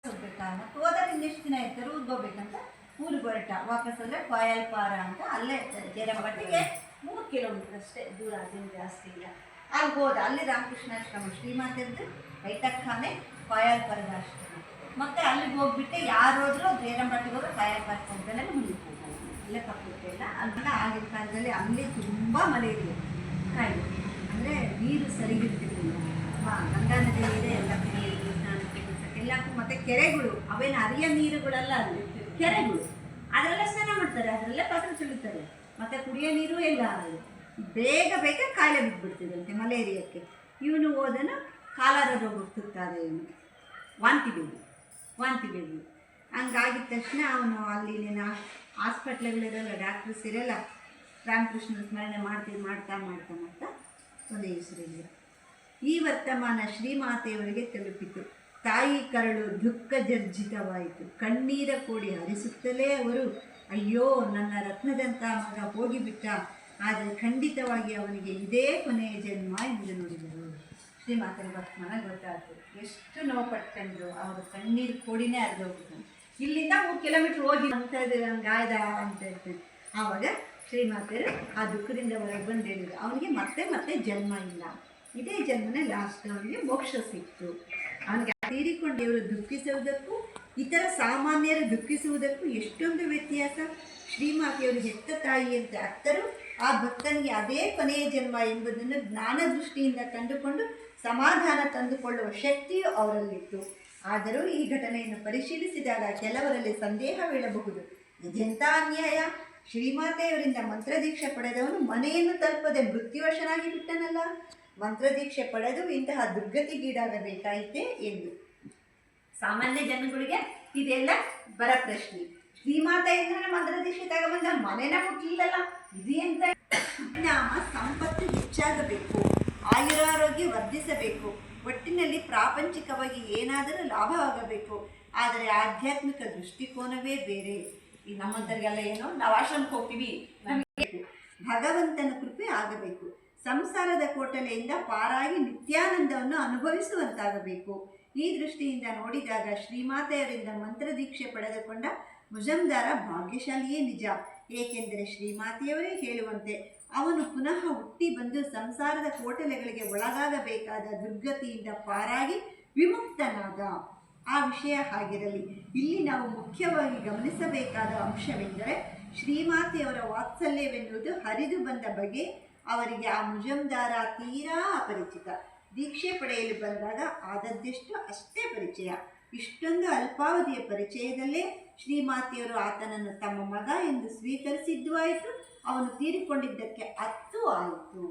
ಹೋಗ್ಬೇಕಾ ಮತ್ತು ಹೋದಾಗ ಇನ್ನೆಷ್ಟು ದಿನ ಇರ್ತಾರೆ ಊದ್ಕೋಬೇಕಂತ ಊರಿಗೆ ಹೊರಟ ವಾಪಸ್ಸಲ್ಲೇ ಕೊಯಲ್ಪಾರ ಅಂತ ಅಲ್ಲೇ ಜೇರಂಬಟ್ಟಿಗೆ 3 ಕಿಲೋಮೀಟರ್ ಅಷ್ಟೇ ದೂರ, ಅದೇನು ಜಾಸ್ತಿ ಇಲ್ಲ. ಅಲ್ಲಿ ಹೋದ, ಅಲ್ಲಿ ರಾಮಕೃಷ್ಣಾಶ್ರಮ ಶ್ರೀಮಾತೆಯದ್ದು ಐತಕ್ಕಾನೆ ಕೊಯಲ್ಪಾರದ ಆಶ್ರಮ. ಮತ್ತು ಅಲ್ಲಿಗೆ ಹೋಗ್ಬಿಟ್ಟೆ ಯಾರು ಹೋದ್ರು ಜೇರಂಬಟ್ಟಿಗೆ ಹೋದ್ರೆ ಕೊಯಲ್ಪಾರ ಅಂತಲೇ ಮುಗಿತು. ಇಲ್ಲೇ ಪಕ್ಕಕ್ಕೆಲ್ಲ ಅದನ್ನ ಆಗಿನ ಕಾಲದಲ್ಲಿ ಅಲ್ಲಿ ತುಂಬ ಮಳೆಯಿದೆ ಕಾಯಿಲೆ, ಅಂದರೆ ನೀರು ಸರಿಗಿರ್ತಿರ್ಲಿಲ್ಲ. ಗಂಗಾ ನದಿ ಇದೆ ಎಲ್ಲ ಕುಡಿಯೋದು, ಸ್ನಾನಕ್ಕೆ ಎಲ್ಲಕ್ಕೂ. ಮತ್ತು ಕೆರೆಗಳು, ಅವೇನು ಹರಿಯ ನೀರುಗಳೆಲ್ಲ ಅಲ್ಲಿ ಕೆರೆಗಳು, ಅದರಲ್ಲೇ ಸ್ನಾನ ಮಾಡ್ತಾರೆ, ಅದರಲ್ಲೇ ಪಾತ್ರೆ ತೊಳಿತಾರೆ. ಮತ್ತು ಕುಡಿಯೋ ನೀರು ಎಲ್ಲ ಬೇಗ ಬೇಗ ಕಾಯಿಲೆ ಬಿದ್ದುಬಿಡ್ತಿದಂತೆ ಮಲೇರಿಯಾಕ್ಕೆ. ಇವನು ಹೋದನು ಕಾಲರ ರೋಗ ತುತ್ತಾದ, ಇವನು ವಾಂತಿ ಬೇಡಿ ಹಂಗಾಗಿದ ತಕ್ಷಣ ಅವನು ಅಲ್ಲಿನ ಹಾಸ್ಪಿಟ್ಲ್ಗಳಿರಲ್ಲ, ಡಾಕ್ಟರ್ಸ್ ಇರಲ್ಲ, ರಾಮಕೃಷ್ಣ ಸ್ಮರಣೆ ಮಾಡ್ತಾ ಒಂದು ಹೆಸರಿಲ್ಲ. ಈ ವರ್ತಮಾನ ಶ್ರೀಮಾತೆಯವರಿಗೆ ತಲುಪಿತು. ತಾಯಿ ಕರಳು ದುಃಖ ಜರ್ಜಿತವಾಯಿತು. ಕಣ್ಣೀರ ಕೋಡಿ ಹರಿಸುತ್ತಲೇ ಅವರು, ಅಯ್ಯೋ ನನ್ನ ರತ್ನದಂಥ ಮಗ ಹೋಗಿಬಿಟ್ಟ, ಆದರೆ ಖಂಡಿತವಾಗಿ ಅವನಿಗೆ ಇದೇ ಕೊನೆಯ ಜನ್ಮ ಎಂದು ನುಡಿದರು. ಶ್ರೀಮಾತೆಯ ವರ್ತಮಾನ ಗೊತ್ತಾಯ್ತು. ಎಷ್ಟು ನೋವು ಪಟ್ಕೊಂಡ್ರು, ಅವರು ಕಣ್ಣೀರು ಕೋಡಿನೇ ಹರಿದೋಗ್ಬಿಟ್ಟು. ಇಲ್ಲಿಂದ 3 ಕಿಲೋಮೀಟ್ರ್ ಹೋಗಿ ಅಂಥದ್ದು ಗಾಯದ ಅಂತ ಹೇಳ್ತೀನಿ. ಆವಾಗ ಶ್ರೀಮಾತೆಯರು ಆ ದುಃಖದಿಂದ ಹೊರಗೆ ಬಂದು ಹೇಳಿದರು, ಅವನಿಗೆ ಮತ್ತೆ ಜನ್ಮ ಇಲ್ಲ, ಇದೇ ಜನ್ಮನೇ ಲಾಸ್ಟ್, ಅವನಿಗೆ ಮೋಕ್ಷ ಸಿಕ್ತು. ಅವನಿಗೆ ತೀರಿಕೊಂಡು ದೇವರು ದುಃಖಿಸುವುದಕ್ಕೂ ಇತರ ಸಾಮಾನ್ಯರು ದುಃಖಿಸುವುದಕ್ಕೂ ಎಷ್ಟೊಂದು ವ್ಯತ್ಯಾಸ. ಶ್ರೀಮಾತೆಯವರು ಹೆತ್ತ ತಾಯಿಯಂತೆ ಅತ್ತರು ಆ ಭಕ್ತನಿಗೆ ಅದೇ ಕೊನೆಯ ಜನ್ಮ ಎಂಬುದನ್ನು ಜ್ಞಾನ ದೃಷ್ಟಿಯಿಂದ ಕಂಡುಕೊಂಡು ಸಮಾಧಾನ ತಂದುಕೊಳ್ಳುವ ಶಕ್ತಿಯು ಅವರಲ್ಲಿತ್ತು. ಆದರೂ ಈ ಘಟನೆಯನ್ನು ಪರಿಶೀಲಿಸಿದಾಗ ಕೆಲವರಲ್ಲಿ ಸಂದೇಹವಿರಬಹುದು. ಇದೆಂಥ ಅನ್ಯಾಯ! ಶ್ರೀಮಾತೆಯವರಿಂದ ಮಂತ್ರದೀಕ್ಷೆ ಪಡೆದವನು ಮನೆಯನ್ನು ತಲುಪದೆ ಮೃತ್ಯುವಶನಾಗಿ ಬಿಟ್ಟನಲ್ಲ. ಮಂತ್ರದೀಕ್ಷೆ ಪಡೆದು ಇಂತಹ ದುರ್ಗತಿಗೀಡಾಗಬೇಕಾಯಿತೆ ಎಂದು ಸಾಮಾನ್ಯ ಜನಗಳಿಗೆ ಇದೆಲ್ಲ ಬರ ಪ್ರಶ್ನೆ. ಶ್ರೀಮಾತೆಯಿಂದ ಮಂತ್ರದೀಕ್ಷೆ ತಗೊಂಬಂದ ಮನೆನ ಮುಟ್ಲಿಲ್ಲಲ್ಲ, ಇದೇಂತ? ಪರಿಣಾಮ ಸಂಪತ್ತು ಹೆಚ್ಚಾಗಬೇಕು, ಆಯುರಾರೋಗ್ಯ ವರ್ಧಿಸಬೇಕು, ಒಟ್ಟಿನಲ್ಲಿ ಪ್ರಾಪಂಚಿಕವಾಗಿ ಏನಾದರೂ ಲಾಭವಾಗಬೇಕು. ಆದರೆ ಆಧ್ಯಾತ್ಮಿಕ ದೃಷ್ಟಿಕೋನವೇ ಬೇರೆ. ಈ ನಮ್ಮಂತರಿಗೆಲ್ಲ ಏನೋ, ನಾವು ಆಶ್ರಮಕ್ಕೆ ಹೋಗ್ತೀವಿ, ನಮಗೆ ಭಗವಂತನ ಕೃಪೆ ಆಗಬೇಕು, ಸಂಸಾರದ ಕೋಟಲೆಯಿಂದ ಪಾರಾಗಿ ನಿತ್ಯಾನಂದವನ್ನು ಅನುಭವಿಸುವಂತಾಗಬೇಕು. ಈ ದೃಷ್ಟಿಯಿಂದ ನೋಡಿದಾಗ ಶ್ರೀಮಾತೆಯರಿಂದ ಮಂತ್ರದೀಕ್ಷೆ ಪಡೆದುಕೊಂಡ ಮುಜಮ್ದಾರ ಭಾಗ್ಯಶಾಲಿಯೇ ನಿಜ. ಏಕೆಂದರೆ ಶ್ರೀಮಾತೆಯವರೇ ಹೇಳುವಂತೆ ಅವನು ಪುನಃ ಹುಟ್ಟಿ ಬಂದು ಸಂಸಾರದ ಕೋಟಲೆಗಳಿಗೆ ಒಳಗಾಗಬೇಕಾದ ದುರ್ಗತಿಯಿಂದ ಪಾರಾಗಿ ವಿಮುಕ್ತನಾದ. ಆ ವಿಷಯ ಹಾಗಿರಲಿ. ಇಲ್ಲಿ ನಾವು ಮುಖ್ಯವಾಗಿ ಗಮನಿಸಬೇಕಾದ ಅಂಶವೆಂದರೆ ಶ್ರೀಮಾತೆಯವರ ವಾತ್ಸಲ್ಯವೆನ್ನುವುದು ಹರಿದು ಬಂದ ಬಗೆ ಅವರಿಗೆ ಆ ಮುಜಮ್ದಾರ ತೀರಾ ಅಪರಿಚಿತ. ದೀಕ್ಷೆ ಪಡೆಯಲು ಬಂದಾಗ ಆದದ್ದೆಷ್ಟು ಅಷ್ಟೇ ಪರಿಚಯ. ಇಷ್ಟೊಂದು ಅಲ್ಪಾವಧಿಯ ಪರಿಚಯದಲ್ಲೇ ಶ್ರೀಮಾತೆಯವರು ಆತನನ್ನು ತಮ್ಮ ಮಗ ಎಂದು ಸ್ವೀಕರಿಸಿದ್ದು ಆಯಿತು, ಅವನು ತೀರಿಕೊಂಡಿದ್ದಕ್ಕೆ 10 ಆಯಿತು.